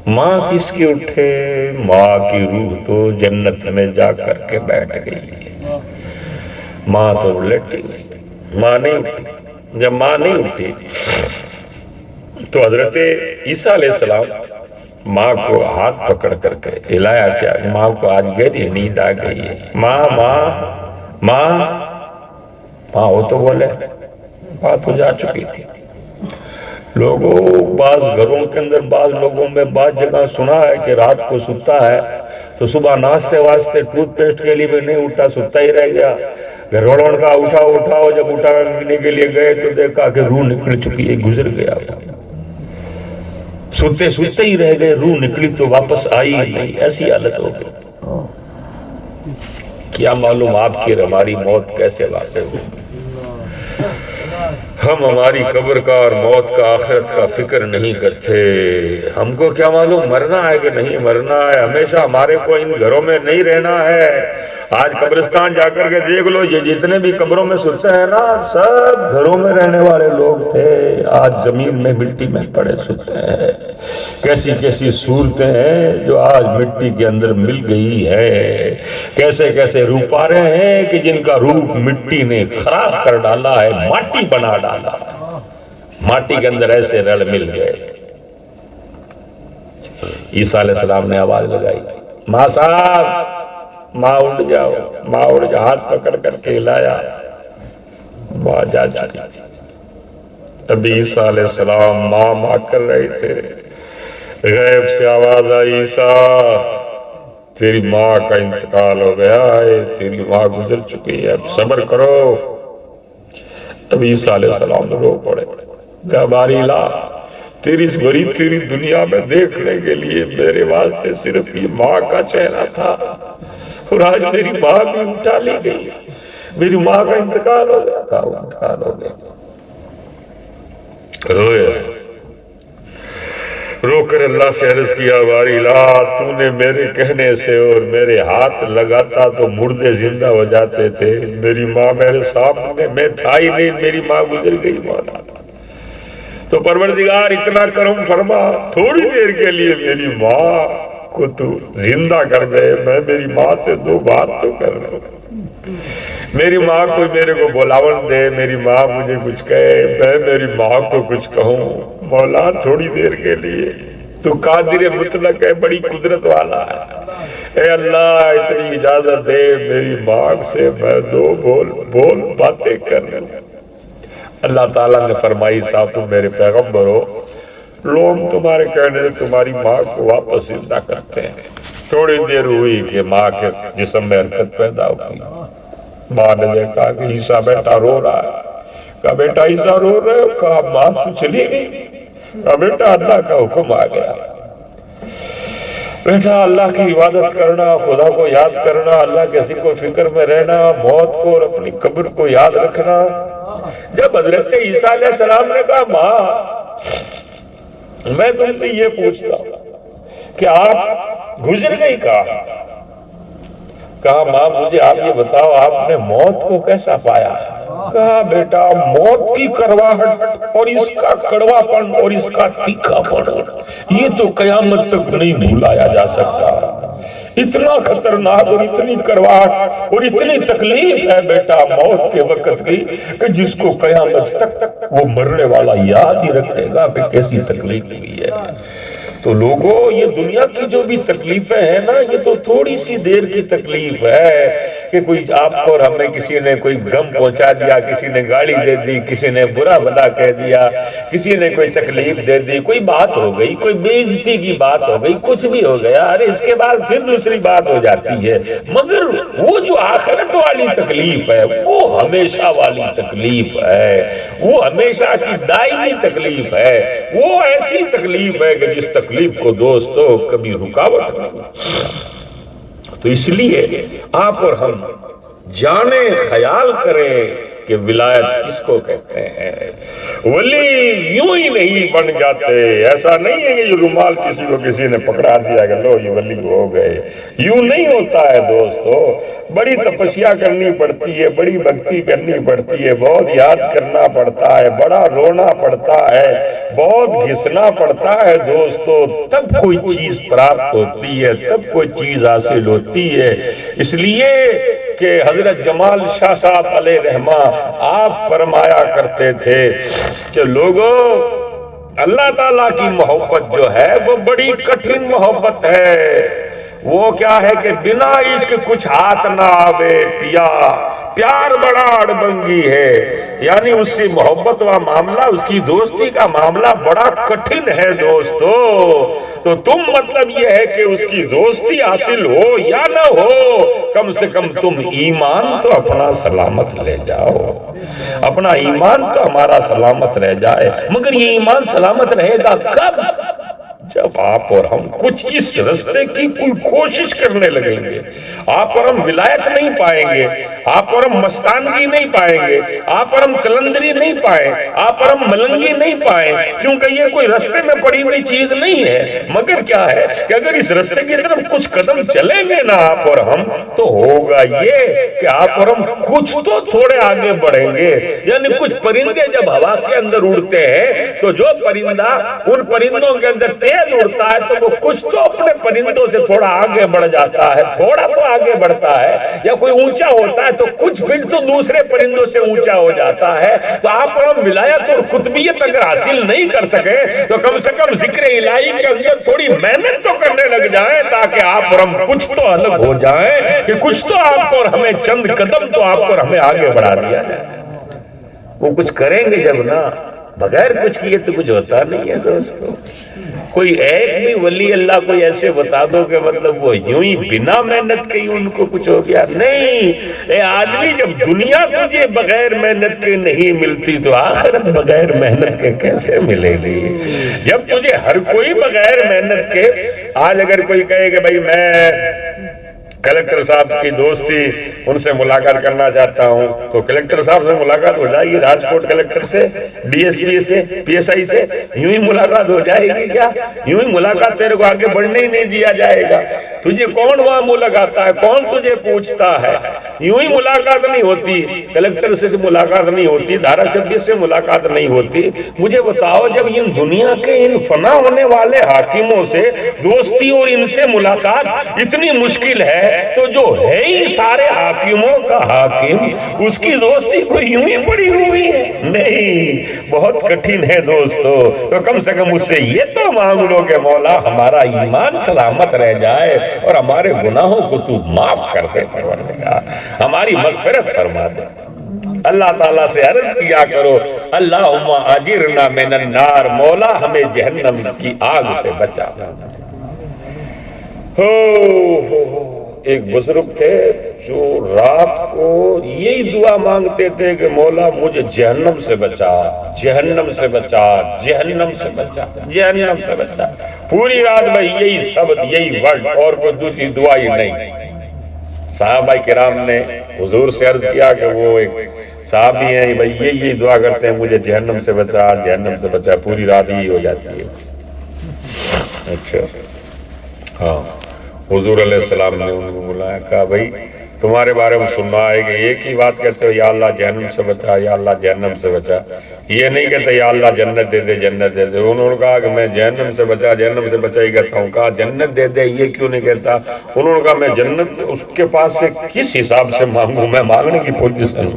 ماں کس کی اٹھے؟ ماں کی روح تو جنت میں جا کر کے بیٹھ گئی، ماں تو لیٹی گئی، ماں نہیں اٹھی۔ جب ماں نہیں اٹھی تو حضرت عیسیٰ علیہ السلام ماں کو ہاتھ پکڑ کر کے ہلایا، کیا ماں کو آج گہری نیند آ گئی ہے، ماں ماں ماں ماں ہو تو بولے، ماں تو جا چکی تھی۔ لوگوں بعض گھروں کے اندر، بعض لوگوں میں بعض جگہ سنا ہے کہ رات کو ستا ہے تو صبح ناشتے واسطے ٹوتھ پیسٹ کے لیے بھی نہیں اٹھا، ستا ہی رہ گیا۔ گھر والوں کا اٹھاؤ، جب اٹھانے کے لیے گئے تو دیکھا کہ روح نکل چکی ہے، گزر گیا۔ ستے ہی رہ گئے، روح نکلی تو واپس آئی نہیں، ایسی حالت ہو گئی۔ کیا معلوم آپ کی اور ہماری موت کیسے واقع ہوئی؟ ہم ہماری قبر کا اور موت کا، آخرت کا فکر نہیں کرتے۔ ہم کو کیا معلوم مرنا ہے کہ نہیں مرنا ہے، ہمیشہ ہمارے کو ان گھروں میں نہیں رہنا ہے۔ آج قبرستان جا کر کے دیکھ لو، یہ جتنے بھی قبروں میں سوتے ہیں نا، سب گھروں میں رہنے والے لوگ تھے، آج زمین میں مٹی میں پڑے سوتے ہیں۔ کیسی کیسی صورتیں ہیں جو آج مٹی کے اندر مل گئی ہے، کیسے کیسے روپارے ہیں کہ جن کا روپ مٹی نے خراب کر ڈالا ہے، ماٹی بنا ڈالا ہے، ماٹی کے اندر ایسے رل مل گئے۔ عیسیٰ علیہ السلام نے آواز لگائی، ماں صاحب، ماں اٹھ جاؤ، ماں اٹھ جاؤ، ہاتھ پکڑ کر کے ہلایا، ماں جا چکی تھی۔ ابھی عیسیٰ علیہ السلام ماں کر رہے تھے، غیب سے آواز آئی، عیسیٰ تیری ماں کا انتقال ہو گیا ہے، تیری ماں گزر چکی ہے، اب صبر کرو۔ اب عیسیٰ علیہ السلام رو پڑے، کہا باری لا، تیری اس بڑی تیری دنیا میں دیکھنے کے لیے میرے واسطے صرف یہ ماں کا چہرہ تھا، اور آج میری ماں بھی اٹھا لی گئی، میری ماں کا انتقال ہو گیا تھا، وہ انتقال ہو گیا۔ رویا، رو کر اللہ سے عرض کیا، باری لا تو نے میرے کہنے سے اور میرے ہاتھ لگاتا تو مردے زندہ ہو جاتے تھے، میری ماں میرے سامنے، میں تھا ہی نہیں، میری ماں گزر گئی مولا، تو پروردگار اتنا کرم فرما، تھوڑی دیر کے لیے میری ماں کو تو زندہ کر دے، میں میری ماں سے دو بات تو کر رہا ہوں، میری ماں کوئی میرے کو بلاون دے، میری ماں مجھے کچھ کہے، میں میری ماں کو کچھ کہوں، مولا تھوڑی دیر کے لیے، تو قادر مطلق ہے، بڑی قدرت والا ہے، اے اللہ اتنی اجازت دے میری ماں سے میں دو بول باتیں کر لوں۔ اللہ تعالیٰ نے فرمائی، صاحب تم میرے پیغمبر ہو، لوگ تمہارے کہنے سے تمہاری ماں کو واپس زندہ کرتے ہیں۔ تھوڑی دیر ہوئی کہ ماں کے جسم میں حرکت پیدا ہوئی، ماں نے دیکھا کہ عیسیٰ بیٹا رو رہا ہے، کہا بیٹا عیسیٰ رو رہے ہو؟ کہا ماں تو چلی گئی، کہا بیٹا اللہ کا حکم آ گیا، بیٹا اللہ کی عبادت کرنا، خدا کو یاد کرنا، اللہ کے ذکر و فکر میں رہنا، موت کو اور اپنی قبر کو یاد رکھنا۔ جب حضرت عیسیٰ علیہ السلام نے کہا ماں میں تم سے یہ پوچھتا ہوں کہ آپ گزر گئی، کہا ماں مجھے آپ یہ بتاؤ آپ نے موت کو کیسا پایا؟ کہا بیٹا موت کی کرواہٹ اور اس کا کڑوا پن اور اس کا تیکھا پن یہ تو قیامت تک نہیں بھولایا جا سکتا، اتنا خطرناک اور اتنی کرواہٹ اور اتنی تکلیف ہے بیٹا موت کے وقت کی کہ جس کو قیامت تک وہ مرنے والا یاد ہی رکھے گا کہ کیسی تکلیف ہوئی ہے۔ تو لوگوں یہ دنیا کی جو بھی تکلیفیں ہیں نا، یہ تو تھوڑی سی دیر کی تکلیف ہے کہ کوئی آپ کو اور ہمیں کسی نے کوئی غم پہنچا دیا، کسی نے گالی دے دی، کسی نے برا بھلا کہہ دیا، کسی نے کوئی تکلیف دے دی، کوئی بات ہو گئی، کوئی بے عزتی کی بات ہو گئی، کچھ بھی ہو گیا، ارے اس کے بعد پھر دوسری بات ہو جاتی ہے، مگر وہ جو آخرت والی تکلیف ہے وہ ہمیشہ والی تکلیف ہے، وہ ہمیشہ کی دائمی تکلیف ہے، وہ ایسی تکلیف ہے کہ جس تکلیف کو دوستو کبھی رکاوٹ نہیں۔ تو اس لیے آپ اور ہم جانیں، خیال کریں کہ ولایت کس کو کہتے ہیں۔ ولی یوں ہی نہیں بن جاتے، ایسا نہیں ہے کہ یہ رومال کسی کو کسی نے پکڑا دیا کہ لو یہ ولی ہو گئے، یوں نہیں ہوتا ہے دوستو، بڑی تپسیا کرنی پڑتی ہے، بڑی بھکتی کرنی پڑتی ہے، بہت یاد کرنا پڑتا ہے، بڑا رونا پڑتا ہے، بہت گھسنا پڑتا ہے دوستو، تب کوئی چیز پراپت ہوتی ہے، تب کوئی چیز حاصل ہوتی ہے۔ اس لیے کہ حضرت جمال شاہ صاحب علیہ رحمہ آپ فرمایا کرتے تھے کہ لوگوں اللہ تعالیٰ کی محبت جو ہے وہ بڑی کٹھن محبت ہے، وہ کیا ہے کہ بنا عشق کچھ ہاتھ نہ آوے پیا، پیار بڑا اڑبنگی ہے، یعنی اس سے محبت کا معاملہ، اس کی دوستی کا معاملہ بڑا کٹھن ہے دوستو۔ تو تم مطلب یہ ہے کہ اس کی دوستی حاصل ہو یا نہ ہو، کم سے کم تم ایمان تو اپنا سلامت لے جاؤ، اپنا ایمان تو ہمارا سلامت رہ جائے۔ مگر یہ ایمان سلامت رہے گا کب؟ جب آپ اور ہم کچھ اس رستے کی کوئی کوشش کرنے لگیں گے۔ آپ اور ہم ولایت نہیں پائیں گے، آپ اور ہم مستانگی نہیں پائیں گے، آپ اور ہم کلندری نہیں پائیں، آپ اور ہم ملنگی نہیں پائیں، کیونکہ یہ کوئی رستے میں پڑی ہوئی چیز نہیں ہے۔ مگر کیا ہے کہ اگر اس رستے کی طرف کچھ قدم چلیں گے نا آپ اور ہم، تو ہوگا یہ کہ آپ اور ہم کچھ تو تھوڑے آگے بڑھیں گے۔ یعنی کچھ پرندے جب ہوا کے اندر اڑتے ہیں تو جو پرندہ ان پرندوں کے اندر تیز اڑتا ہے تو وہ کچھ تو اپنے پرندوں سے تھوڑا آگے بڑھ جاتا ہے، تھوڑا تو آگے بڑھتا ہے، یا کوئی اونچا ہوتا ہے تو کچھ فٹ تو دوسرے پرندوں سے اونچا ہو جاتا ہے۔ تو آپ اور ہم ولایت اور قطبیت اگر حاصل نہیں کر سکے تو کم سے کم ذکر الہی کے اندر تھوڑی محنت تو کرنے لگ جائیں، تاکہ آپ اور ہم کچھ تو الگ ہو جائیں، کہ کچھ تو آپ کو اور ہمیں چند قدم تو آپ کو اور ہمیں آگے بڑھا دیا ہے۔ وہ کچھ کریں گے جب نا بغیر کچھ کیے تو کچھ ہوتا نہیں ہے دوستو. کوئی ایک بھی ولی اللہ کوئی ایسے بتا دو کہ مطلب وہ یوں ہی بنا محنت کے ان کو کچھ ہو گیا. نہیں، اے آدمی جب دنیا تجھے بغیر محنت کے نہیں ملتی تو آخرت بغیر محنت کے کیسے ملے گی؟ جب تجھے ہر کوئی بغیر محنت کے، آج اگر کوئی کہے کہ بھائی میں کلکٹر صاحب کی دوستی ان سے ملاقات کرنا چاہتا ہوں، تو کلکٹر صاحب سے ملاقات ہو جائے گی، راجکوٹ کلکٹر سے، ڈی ایس پی سے، پی ایس آئی سے یوں ہی ملاقات ہو جائے گی کیا؟ یوں ہی ملاقات تیرے کو آگے بڑھنے ہی نہیں دیا جائے گا. تجھے کون وہاں ملاقاتا ہے؟ کون تجھے پوچھتا ہے؟ یوں ہی ملاقات نہیں ہوتی، کلکٹر سے ملاقات نہیں ہوتی، دھارا شبدی سے ملاقات نہیں ہوتی. مجھے بتاؤ جب ان دنیا کے ان فنا ہونے والے حاکموں سے دوستی اور ان سے ملاقات اتنی مشکل ہے، تو جو ہے ہی سارے حاکموں کا حاکم، اس کی دوستی کوئی یوں ہی پڑی ہوئی ہے؟ نہیں، بہت کٹھن ہے دوستو. تو کم سے کم اس سے یہ تو مانگ لو کہ مولا ہمارا ایمان سلامت رہ جائے اور ہمارے گناہوں کو تو معاف کر دے پروردگار، ہماری مغفرت فرما دے. اللہ تعالیٰ سے عرض کیا کرو اللہم اجرنا من النار، مولا ہمیں جہنم کی آگ سے بچا. ایک بزرگ تھے جو رات کو یہی دعا مانگتے تھے کہ مولا مجھے جہنم سے بچا، جہنم سے بچا، جہنم سے بچا، جہنم سے بچا. پوری رات میں یہی شبد، یہی ورڈ، اور کوئی دوسری دعا ہی نہیں. صحابہ کرام نے حضور سے عرض کیا کہ وہ ایک صحابی ہیں بھائی یہی دعا کرتے ہیں مجھے جہنم سے بچا، جہنم سے بچا، پوری رات یہی ہو جاتی ہے. اچھا ہاں، حضور علیہ السلام نے ان کو بلایا، کہا بھائی تمہارے بارے میں سننا ہے کہ ایک ہی بات کہتے ہو یا اللہ جہنم سے بچا، یا اللہ جہنم سے بچا، یہ نہیں کہتے یا اللہ جنت دے دے، جنت دے دے. انہوں نے کہا کہ میں جہنم سے بچا، جہنم سے بچا ہی کہتا ہوں. کہا جنت دے دے یہ کیوں نہیں کہتا؟ انہوں نے کہا میں جنت اس کے پاس سے کس حساب سے مانگوں؟ میں مانگنے کی پوزیشن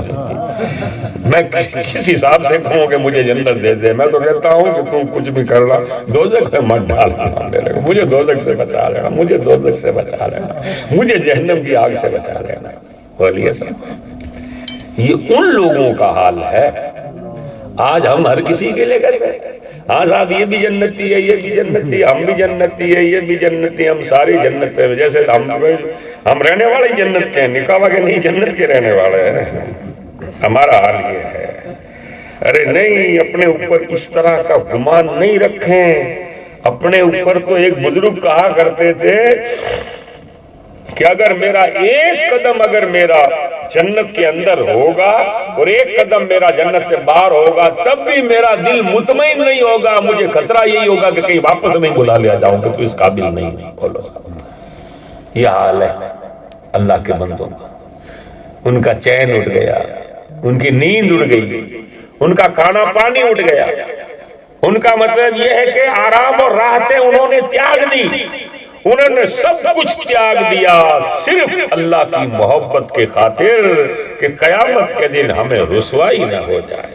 میں کس حساب سے کہوں کہ مجھے جنت دے دے؟ میں تو کہتا ہوں کہ تم کچھ بھی کر رہا، دوزخ میں مت ڈالنا میرے کو، مجھے دوزخ سے بچا لینا، مجھے دوزخ سے بچا لینا، مجھے جہنم کی آگ سے بچا لینا. بولیے صاحب، یہ ان لوگوں کا حال ہے. آج ہم ہر کسی کے لے کر گئے، ہاں صاحب یہ بھی جنتی ہے، یہ بھی جنتی ہے، ہم بھی جنتی ہے، یہ بھی جنتی، ہم ساری جنت پہ، جیسے ہم رہنے والے جنت کے ہیں، نکاح کے نہیں جنت کے رہنے والے ہیں. ہمارا حال یہ ہے. ارے نہیں، اپنے اوپر اس طرح کا گمان نہیں رکھیں. اپنے اوپر تو ایک بزرگ کہا کرتے تھے کہ اگر میرا ایک قدم اگر میرا جنت کے اندر ہوگا اور ایک قدم میرا جنت سے باہر ہوگا تب بھی میرا دل مطمئن نہیں ہوگا. مجھے خطرہ یہی ہوگا کہ کہیں واپس میں بلا لیا جاؤں کہ تو اس قابل نہیں. بولو، یہ حال ہے اللہ کے بندوں کا. ان کا چین اٹھ گیا، ان کی نیند اڑ گئی، ان کا کھانا پانی اٹھ گیا. ان کا مطلب یہ ہے کہ آرام اور راحتیں انہوں نے تیاگ دی، انہوں نے سب کچھ تیاگ دیا صرف اللہ کی محبت کے خاطر کہ قیامت کے دن ہمیں رسوائی نہ ہو جائے.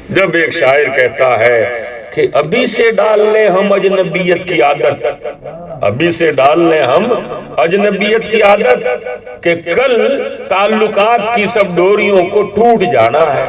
جب ایک شاعر کہتا ہے کہ ابھی سے ڈال لیں ہم اجنبیت کی عادت، ابھی سے ڈال لیں ہم اجنبیت کی عادت کہ کل تعلقات کی سب ڈوریوں کو ٹوٹ جانا ہے.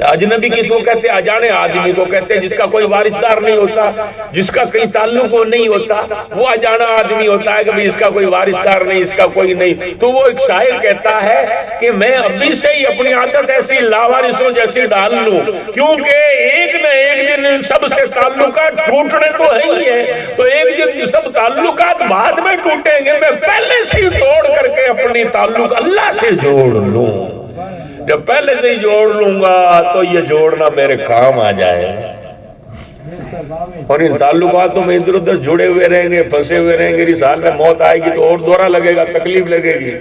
اجنبی کس کو کہتے ہیں؟ اجانے آدمی کو کہتے ہیں جس کا کوئی وارثدار نہیں ہوتا، جس کا کہیں تعلق نہیں ہوتا، وہ اجانا آدمی ہوتا ہے کہ اس کا کوئی وارثدار نہیں، اس کا کوئی نہیں. تو وہ ایک شاعر کہتا ہے کہ میں ابھی سے ہی اپنی عادت ایسی لاوارثوں جیسی ڈال لوں، کیونکہ ایک نہ ایک دن سب سے تعلقات ٹوٹنے تو ہے ہی ہے. تو ایک دن سب تعلقات بعد میں ٹوٹیں گے، میں پہلے سے توڑ کر کے اپنی تعلق اللہ سے جوڑ لوں. جب پہلے سے ہی جوڑ لوں گا تو یہ جوڑنا میرے کام آ جائے. اور ان تعلقاتوں میں ادھر ادھر جڑے ہوئے رہیں گے، پھنسے ہوئے رہیں گے، اس حال میں موت آئے گی تو اور دورہ لگے گا، تکلیف لگے گی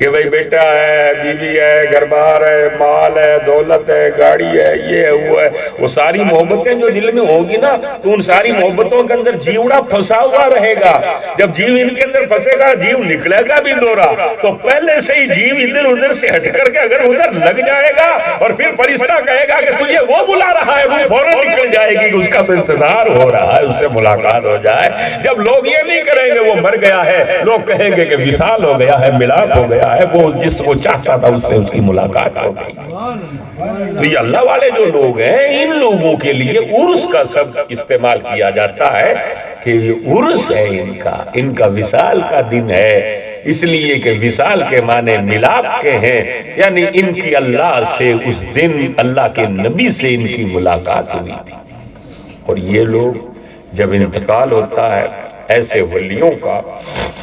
کہ بھئی بیٹا ہے، بیوی ہے، گھر بار ہے، مال ہے، دولت ہے، گاڑی ہے، یہ ہے، وہ ہے. وہ ساری محبتیں جو دل میں ہوگی نا تو ان ساری محبتوں کے اندر جیوڑا پھنسا ہوا رہے گا. جب جیو ان کے اندر پھنسے گا، جیو نکلے گا بھی دورہ، تو پہلے سے ہی جیو ادھر ادھر سے ہٹ کر کے اگر ادھر لگ جائے گا اور پھر فرشتہ کہے گا کہ تجھے وہ بلا رہا ہے، وہ فوراً نکل جائے گی کہ اس کا تو انتظار ہو رہا ہے، اس سے ملاقات ہو جائے. جب لوگ یہ نہیں کریں گے وہ مر گیا ہے، لوگ کہیں گے کہ وصال ہو گیا ہے، ملاپ ہو گیا گیا ہے، وہ جس کو چاہتا تھا اس سے اس کی ملاقات ہو گئی۔ تو یہ اللہ والے جو لوگ ہیں، ان لوگوں کے لیے عرس کا سب استعمال کیا جاتا ہے کہ یہ عرس ہے ان کا وصال کا دن ہے، اس لیے کہ وصال کے معنی ملاپ کے ہیں، یعنی ان کی اللہ سے اس دن اللہ کے نبی سے ان کی ملاقات ہوئی تھی۔ اور یہ لوگ جب انتقال ہوتا ہے ایسے ولیوں کا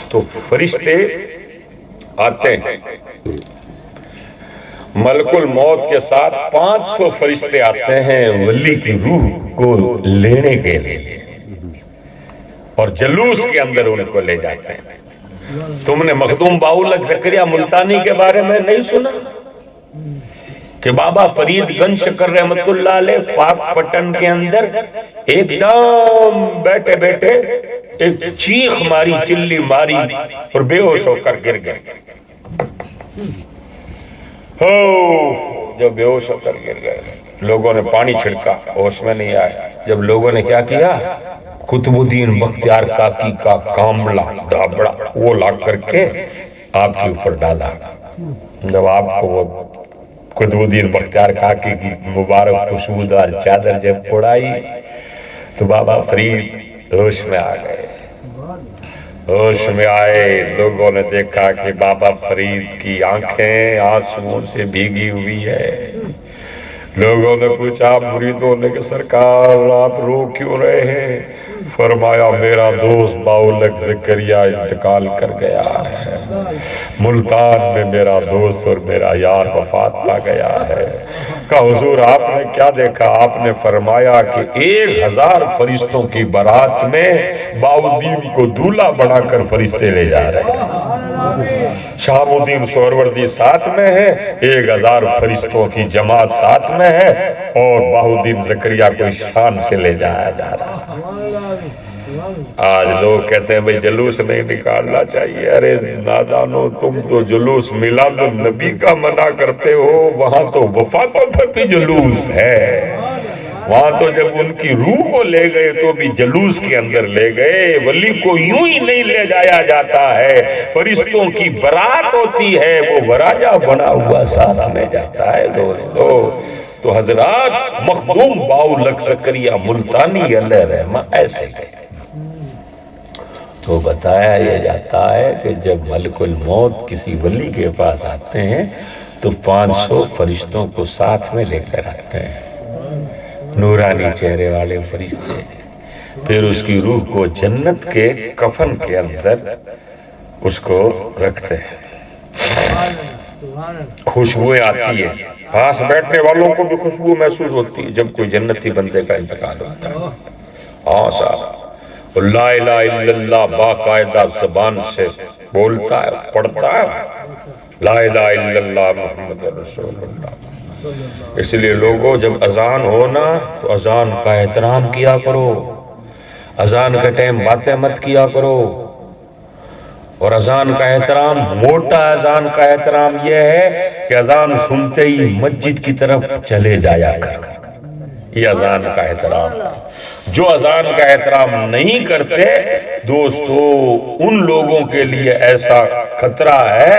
تو فرشتے آتے ہیں، ملک الموت کے ساتھ 500 فرشتے آتے ہیں ولی کی روح کو لینے کے لیے، اور جلوس کے اندر ان کو لے جاتے ہیں۔ تم نے مخدوم باؤلک زکریا ملتانی کے بارے میں نہیں سنا کہ بابا فرید گنج شکر رحمت اللہ علیہ پاک پٹن کے اندر ایک دم بیٹھے بیٹھے ایک چیخ ماری، چلی ماری اور بے ہوش ہو کر گر گئے۔ جب بے ہوش ہو کر گر گئے، لوگوں نے پانی چھڑکا، ہوش میں نہیں آئے۔ جب لوگوں نے کیا کیا، قطب الدین بختیار کاکی کا کاملہ دابڑا وہ لا کر کے آپ کے اوپر ڈالا۔ جب آپ کو وہ قطب الدین بختیار کاکی کی مبارک خوشبودار چادر جب اڑائی تو بابا فرید ہوش میں آ گئے۔ ہوش میں آئے، لوگوں نے دیکھا کہ بابا فرید کی آنکھیں آنسوؤں سے بھیگی ہوئی ہے۔ لوگوں نے پوچھا مریدوں نے کہ سرکار آپ رو کیوں رہے ہیں؟ فرمایا میرا دوست باؤلک زکریا انتقال کر گیا ہے، ملتان میں میرا دوست اور میرا یار وفات پا گیا ہے۔ کہا حضور آپ نے کیا دیکھا؟ آپ نے فرمایا کہ 1000 فرشتوں کی بارات میں باؤدین کو دولہا بنا کر فرشتے لے جا رہے ہیں، شہاب الدین سہروردی ساتھ میں ہے، 1000 فرشتوں کی جماعت ساتھ میں ہے، اور باؤدین زکریا کو شان سے لے جایا جا رہا ہے۔ آج لوگ کہتے ہیں بھئی جلوس نہیں نکالنا چاہیے۔ ارے نادانو، تم تو جلوس میلاد النبی کا منع کرتے ہو، وہاں تو وفاتوں پر بھی جلوس ہے۔ وہاں تو جب ان کی روح کو لے گئے تو بھی جلوس کے اندر لے گئے۔ ولی کو یوں ہی نہیں لے جایا جاتا ہے، فرشتوں کی برات ہوتی ہے، وہ وراجہ بنا ہوا ساتھ میں جاتا ہے دوستو۔ تو حضرات مخدوم باؤلک زکریا ملتانی علیہ رحمہ ایسے گئے۔ تو بتایا یہ جاتا ہے کہ جب ملک الموت کسی ولی کے پاس آتے ہیں تو 500 فرشتوں کو ساتھ میں لے کر آتے ہیں، نورانی چہرے والے فرشتے۔ پھر اس کی روح کو جنت کے کفن کے اندر اس کو رکھتے ہیں، خوشبوئیں آتی ہے، پاس بیٹھنے والوں کو بھی خوشبو محسوس ہوتی ہے جب کوئی جنتی بندے کا انتقال ہوتا ہے۔ ہاں صاحب، لا الہ الا اللہ باقاعدہ زبان سے بولتا ہے، پڑھتا ہے، لا الہ الا اللہ محمد رسول اللہ۔ اس لیے لوگوں جب اذان ہونا تو اذان کا احترام کیا کرو، اذان کے ٹائم باتیں مت کیا کرو۔ اور اذان کا احترام، موٹا اذان کا احترام یہ ہے کہ اذان سنتے ہی مسجد کی طرف چلے جایا کر، یہ اذان کا احترام۔ جو اذان کا احترام نہیں کرتے دوستو، ان لوگوں کے لیے ایسا خطرہ ہے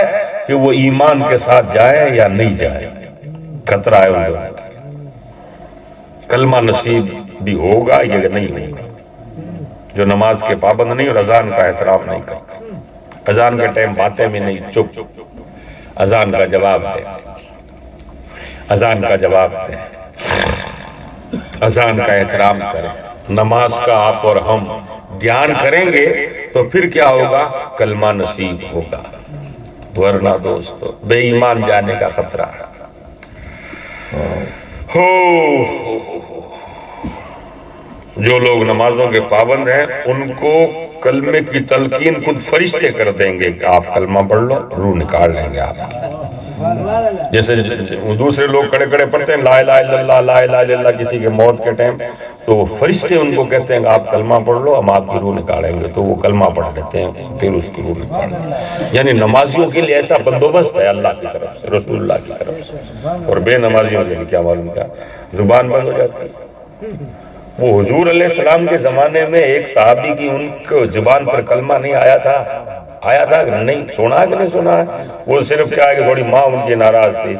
کہ وہ ایمان کے ساتھ جائیں یا نہیں جائیں، خطرہ ہے ان لوگوں کا۔ کلمہ نصیب بھی ہوگا یا نہیں ہوگا جو نماز کے پابند نہیں اور اذان کا احترام نہیں کرتا۔ اذان کے ٹائم باتیں بھی نہیں، چپ، اذان کا جواب دے، اذان کا جواب دے، اذان کا احترام کریں۔ نماز کا آپ اور ہم دھیان کریں گے تو پھر کیا ہوگا؟ کلمہ نصیب ہوگا، ورنہ دوستو بے ایمان جانے کا خطرہ ہے۔ جو لوگ نمازوں کے پابند ہیں ان کو کلمے کی تلقین خود فرشتے کر دیں گے کہ آپ کلمہ پڑھ لو، روح نکال لیں گے آپ کی۔ جیسے دوسرے لوگ کڑے کڑے پڑھتے ہیں لا الہ الا اللہ لا الہ الا اللہ کسی کے موت کے ٹائم، تو فرشتے ان کو کہتے ہیں کہ آپ کلمہ پڑھ لو، ہم آپ کی روح نکالیں گے، تو وہ کلمہ پڑھ لیتے ہیں، پھر اس کی روح نکالیں گے۔ یعنی نمازیوں کے لیے ایسا بندوبست ہے اللہ کی طرف سے، رسول اللہ کی طرف سے، اور بے نمازیوں کے لیے کیا معلوم کیا زبان بند ہو جاتی ہے۔ وہ حضور علیہ السلام کے زمانے میں ایک صحابی کی ان کو زبان پر کلمہ نہیں آیا تھا نہیں سنا کہ نہیں سنا ہے؟ وہ صرف کیا ہے کہ تھوڑی ماں ان کی ناراض تھی.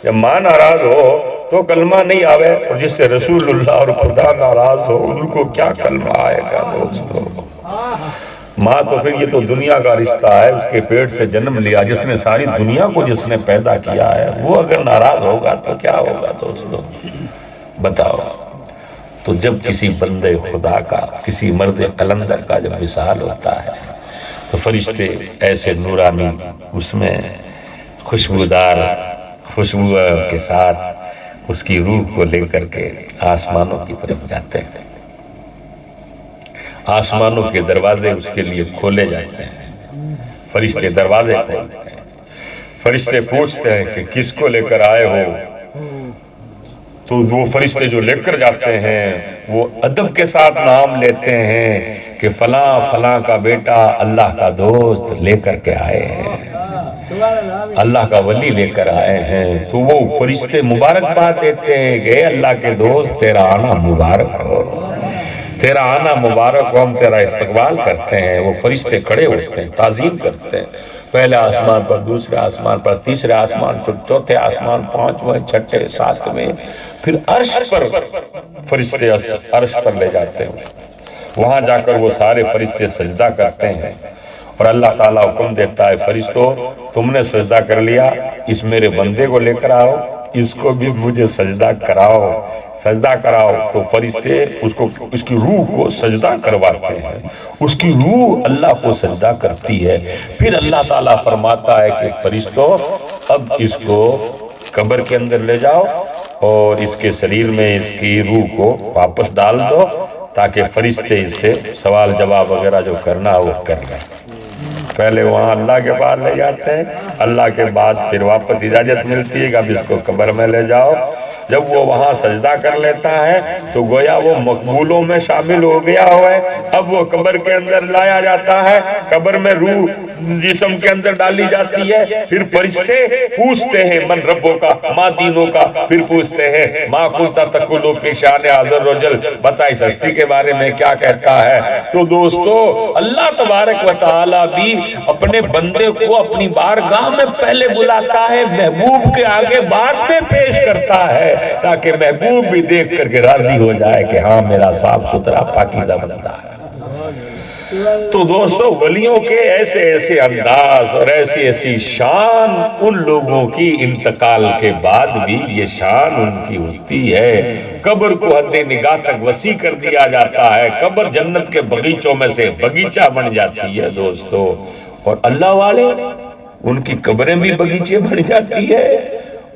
جب ماں ناراض ہو تو کلمہ نہیں آوے، اور جس سے رسول اللہ اور خدا ناراض ہو ان کو کیا کلمہ آئے گا دوستو. ماں تو پھر یہ تو دنیا کا رشتہ ہے، اس کے پیٹ سے جنم لیا، جس نے ساری دنیا کو جس نے پیدا کیا ہے، وہ اگر ناراض ہوگا تو کیا ہوگا دوستو بتاؤ. تو جب کسی بندے خدا کا، کسی مرد قلندر کا جب وصال ہوتا ہے تو فرشتے ایسے نورانی اس میں خوشبودار خوشبو کے ساتھ اس کی روح کو لے کر کے آسمانوں کی طرف جاتے ہیں. آسمانوں کے دروازے اس کے لیے کھولے جاتے ہیں. فرشتے دروازے کھولتے ہیں. فرشتے پوچھتے ہیں کہ کس کو لے کر آئے ہو؟ تو وہ فرشتے جو لے کر جاتے ہیں وہ ادب کے ساتھ نام لیتے ہیں کہ فلاں فلاں کا بیٹا اللہ کا دوست لے کر کے آئے ہیں، اللہ کا ولی لے کر آئے ہیں. تو وہ فرشتے مبارکباد دیتے ہیں کہ اللہ کے دوست تیرا آنا مبارک ہو، تیرا آنا مبارک ہو، ہم تیرا استقبال کرتے ہیں. وہ فرشتے کھڑے ہوتے ہیں، تعظیم کرتے ہیں، پہلے آسمان پر، دوسرے آسمان پر، تیسرے آسمان پر، چوتھے آسمان، پانچویں، چھٹے، ساتویں، پھر عرش پر فرشتے عرش پر لے جاتے ہیں. وہاں جا کر وہ سارے فرشتے سجدہ کرتے ہیں اور اللہ تعالیٰ حکم دیتا ہے فرشتوں تم نے سجدہ کر لیا، اس میرے بندے کو لے کر آؤ، اس کو بھی مجھے سجدہ کراؤ. سجدہ کراؤ تو فرشتے اس کی روح کو سجدہ کرواتے ہیں. اس کی روح اللہ کو سجدہ کرتی ہے. پھر اللہ تعالیٰ فرماتا ہے کہ فرشتوں اب اس کو قبر کے اندر لے جاؤ اور اس کے شریر میں اس کی روح کو واپس ڈال دو تاکہ فرشتے اس سے سوال جواب وغیرہ جو کرنا وہ کر لیں. پہلے وہاں اللہ کے پاس لے جاتے ہیں، اللہ کے بعد پھر واپس اجازت ملتی ہے کہ اب اس کو قبر میں لے جاؤ. جب وہ وہاں سجدہ کر لیتا ہے تو گویا وہ مقبولوں میں شامل ہو گیا ہے. اب وہ قبر کے اندر لایا جاتا ہے، قبر میں روح جسم کے اندر ڈالی جاتی ہے. پھر فرشتے پوچھتے ہیں من ربوں کا، ماں دینوں کا. پھر پوچھتے ہیں ماں کنت تقول فی شان ھذا الرجل، بتا اس ہستی کے بارے میں کیا کہتا ہے. تو دوستو اللہ تبارک و تعالی بھی اپنے بندے کو اپنی بارگاہ میں پہلے بلاتا ہے، محبوب کے آگے بعد میں پیش کرتا ہے تاکہ محبوب بھی دیکھ کر کے راضی ہو جائے کہ ہاں میرا صاف ستھرا پاکیزہ بندہ ہے. تو دوستو ولیوں کے ایسے ایسے انداز اور ایسی ایسی شان ان لوگوں کی انتقال کے بعد بھی یہ شان ان کی ہوتی ہے. قبر کو حد نگاہ تک وسیع کر دیا جاتا ہے. قبر جنت کے باغیچوں میں سے باغیچہ بن جاتی ہے دوستو. اور اللہ والے ان کی قبریں بھی باغیچے بن جاتی ہے،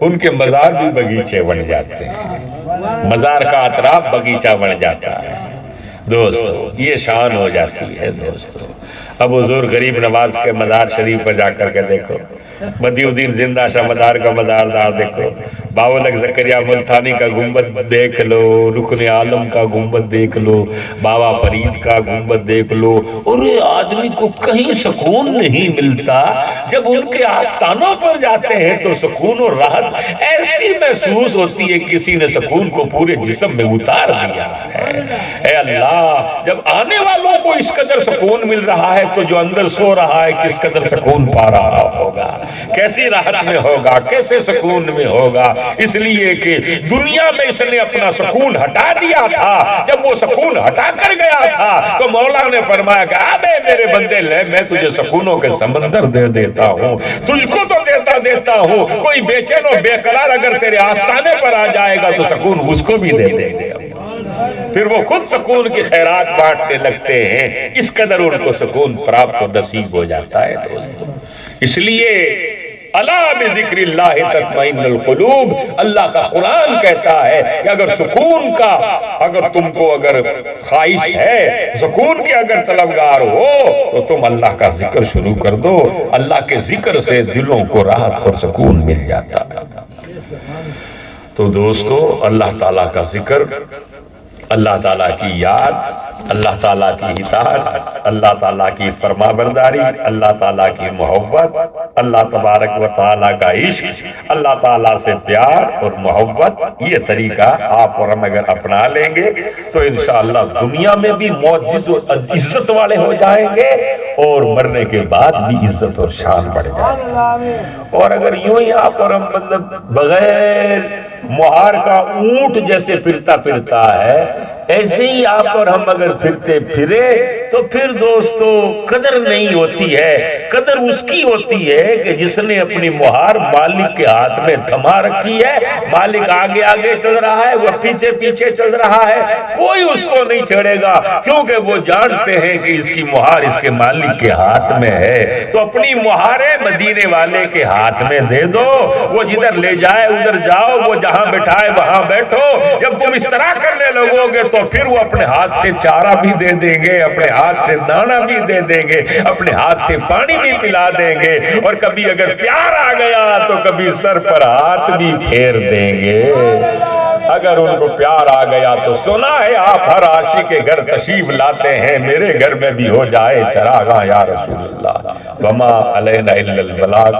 ان کے مزار بھی باغیچے بن جاتے ہیں. مزار کا اطراف باغیچہ بن جاتا ہے دوستو. یہ شان ہو جاتی ہے دوستو. اب حضور غریب نواز کے مزار شریف پر جا کر کے دیکھو، بدی الدین زندہ شاہ مزار کا مزاردار دیکھو، باولک زکریا ملتانی کا گنبد دیکھ لو، رکن عالم کا گنبد دیکھ لو، بابا فرید کا گنبد دیکھ لو. اور یہ آدمی کو کہیں سکون نہیں ملتا. جب ان کے آستانوں پر جاتے ہیں تو سکون اور راحت ایسی محسوس ہوتی ہے کسی نے سکون کو پورے جسم میں اتار دیا ہے. اے اللہ، جب آنے والوں کو اس قدر سکون مل رہا ہے تو جو اندر سو رہا ہے کس قدر سکون پا رہا ہوگا، کیسی راحت میں ہوگا، کیسے سکون میں ہوگا. اس لیے کہ دنیا میں اس نے اپنا سکون ہٹا دیا تھا. جب وہ سکون ہٹا کر گیا تھا تو مولا نے فرمایا کہ آبے میرے بندے لے، میں تجھے سکونوں کے سمندر دے دیتا ہوں، تجھ کو تو دیتا ہوں. کوئی بے چین و بے قرار اگر تیرے آستانے پر آ جائے گا تو سکون اس کو بھی دے دے گا. پھر وہ خود سکون کی خیرات بانٹنے لگتے ہیں. اس قدر ان کو سکون پراپت و نصیب ہو جاتا ہے دوستو. اس لیے الا بذکر اللہ تطمئن القلوب، اللہ کا قرآن کہتا ہے کہ اگر سکون کا اگر تم کو اگر خواہش ہے، سکون کے اگر طلبگار ہو تو تم اللہ کا ذکر شروع کر دو. اللہ کے ذکر سے دلوں کو راحت اور سکون مل جاتا ہے. تو دوستو اللہ تعالیٰ کا ذکر، اللہ تعالیٰ کی یاد اللہ تعالیٰ کی اطاعت، اللہ تعالیٰ کی فرما برداری، اللہ تعالیٰ کی محبت، اللہ تبارک و تعالیٰ کا عشق، اللہ تعالیٰ سے پیار اور محبت، یہ طریقہ آپ اور ہم اگر اپنا لیں گے تو انشاءاللہ دنیا میں بھی معزز و عزت والے ہو جائیں گے اور مرنے کے بعد بھی عزت اور شان بڑھ جائے گی۔ اور اگر یوں ہی آپ اور ہم مطلب بغیر مہار کا اونٹ جیسے پھرتا ہے، ایسے ہی آپ اور ہم اگر پھرتے پھرے تو پھر دوستو قدر نہیں ہوتی ہے۔ قدر اس کی ہوتی ہے کہ جس نے اپنی مہار مالک کے ہاتھ میں تھما رکھی ہے، مالک آگے آگے چل رہا ہے، وہ پیچھے پیچھے چل رہا ہے، کوئی اس کو نہیں چھیڑے گا، کیونکہ وہ جانتے ہیں کہ اس کی مہار اس کے مالک کے ہاتھ میں ہے۔ تو اپنی مہاریں مدینے والے کے ہاتھ میں دے دو، وہ جدھر لے جائے ادھر جاؤ، وہ جہاں بٹھائے وہاں بیٹھو۔ جب تم اس طرح کرنے لگو گے تو پھر وہ اپنے ہاتھ سے چارہ بھی دے دیں گے، اپنے ہاتھ سے دانا بھی دے دیں گے، اپنے ہاتھ سے پانی بھی پلا دیں گے، اور کبھی اگر پیار آ گیا تو کبھی سر پر ہاتھ بھی پھیر دیں گے۔ اگر ان کو پیار آ گیا تو سنا ہے آپ ہر عاشق کے گھر تشریف لاتے ہیں، میرے گھر میں بھی ہو جائے چراغاں یا رسول اللہ، وما علینا الا البلاغ۔